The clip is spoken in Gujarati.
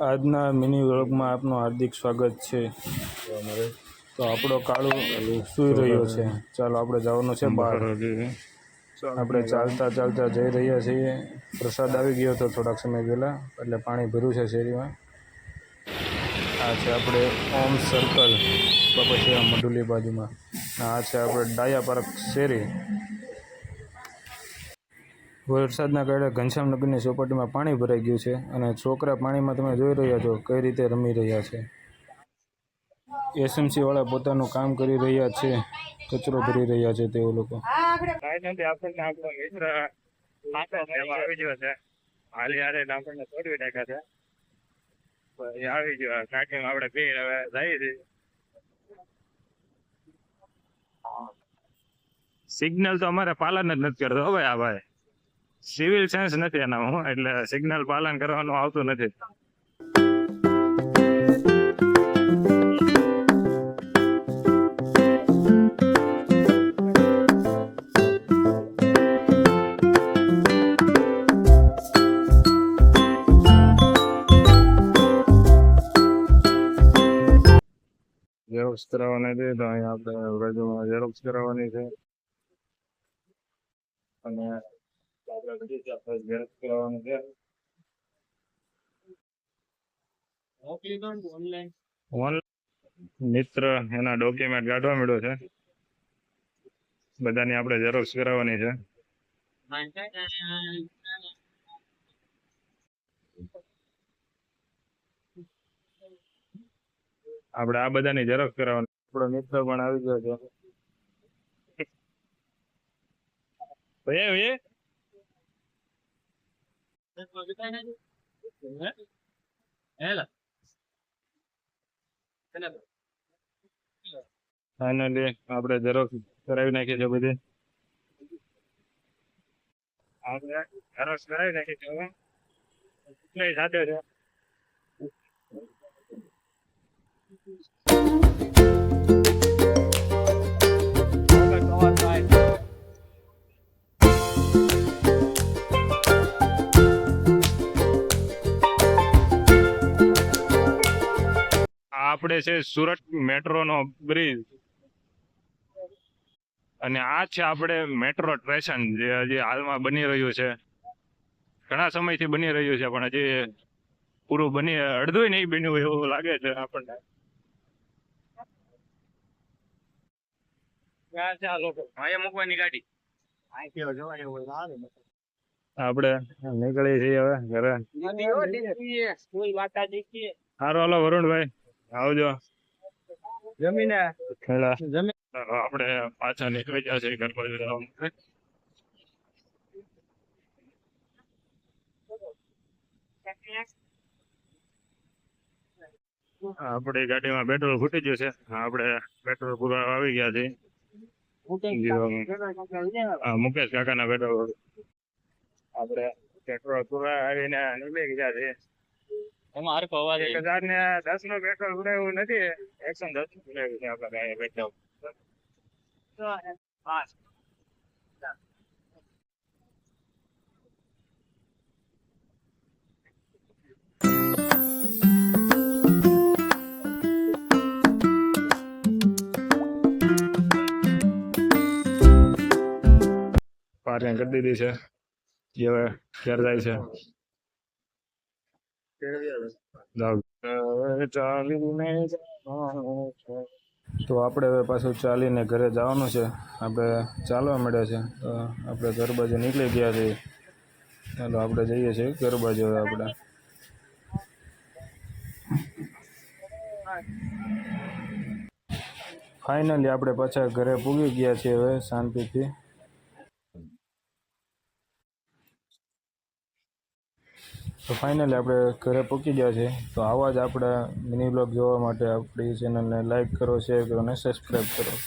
આજના મિની વ્લોગમાં આપનું હાર્દિક સ્વાગત છે। તો આપણો કાળુ સૂઈ રહ્યો છે। ચાલો આપણે જવાનું છે બહાર। આપણે ચાલતા ચાલતા જઈ રહ્યા છીએ। પ્રસાદ આવી ગયો હતો થોડાક સમય પહેલાં, એટલે પાણી ભર્યું છે શેરીમાં। આ છે આપણે ઓમ સર્કલ પછી મઢુલી બાજુમાં। આ છે આપણે ડાયા પાર્ક શેરી। વરસાદના કારણે ઘનશ્યામનગરની ચોપાટીમાં પાણી ભરાઈ ગયું છે અને છોકરા પાણીમાં તમે જોઈ રહ્યા છો કઈ રીતે રમી રહ્યા છે। એસએમસી વાળા પોતાનું કામ કરી રહ્યા છે, કચરો ભરી રહ્યા છે તેઓ લોકો। સિગ્નલ તો અમારે પાલન જ નથી કરતો હવે આ ભાઈ, સિવિલ સાયન્સ નથી એના હું, એટલે સિગ્નલ પાલન કરવાનું આવતું નથી। ઝેરોક્સ કરાવવાની છે તો અહીંયા આપણે બાજુમાં ઝેરોક્સ કરાવવાની છે અને ઝેરોક્સ કરાવવાની છે। ઓનલાઈન મિત્ર એના ડોક્યુમેન્ટ કાઢવા મળ્યો છે, બધાની આપણે ઝેરોક્સ કરાવવાની છે। આપણે આ બધાની ઝેરોક્સ કરાવવાની। આપણો મિત્ર પણ આવી ગયો છે। ફાઇનલી આપણે ઝેરોક્સ કરાવી નાખી છે બધી। આપણે ઝેરોક્સ કરાવી નાખી છે, હવે સાથે છે। આપણે છે સુરત મેટ્રોનો બ્રિજ અને આ છે આપણે મેટ્રો સ્ટેશન, જે હજી હાલમાં બની રહ્યું છે। ઘણા સમયથી બની રહ્યું છે પણ હજી પૂરું અડધું નહીં બન્યું એવું લાગે છે આપણને। આપણે નીકળી છીએ હવે ઘરે। સારું હાલો વરુણભાઈ, આવજો। જમીને આપણે પાછા નીકળી ગયા છે ઘર બાજુ જવા માટે। આપણી ગાડીમાં પેટ્રોલ ફૂટી ગયું છે, આપણે પેટ્રોલ પૂરા આવી ગયા છે। મુકેશ કાકાના પેટ્રોલ આપણે પેટ્રોલ પૂરા આવીને નીકળી ગયા છે। 1010 નો પેટ્રોલ પુરાયું નથી, 110 પુરાયું છે આપણે પેટ્રોલ। પાર્કિંગ કરી દીધી છે, હવે ઘેર જાય છે। તો આપણે હવે પાછું ચાલીને ઘરે જવાનું છે। આપણે ચાલવા મળ્યા છે તો આપણે ઘર બાજુ નીકળી ગયા છીએ। ચાલો આપણે જઈએ છીએ ઘર બાજુ। હવે આપણે ફાઇનલી આપણે પાછા ઘરે પૂગી ગયા છીએ હવે શાંતિથી। તો ફાઇનલી આપણે ઘરે પહોંચી ગયા છે। તો આવા જ આપણા મિની બ્લોગ જોવા માટે આપણી ચેનલને લાઇક કરો, શેર કરો અને સબસ્ક્રાઈબ કરો।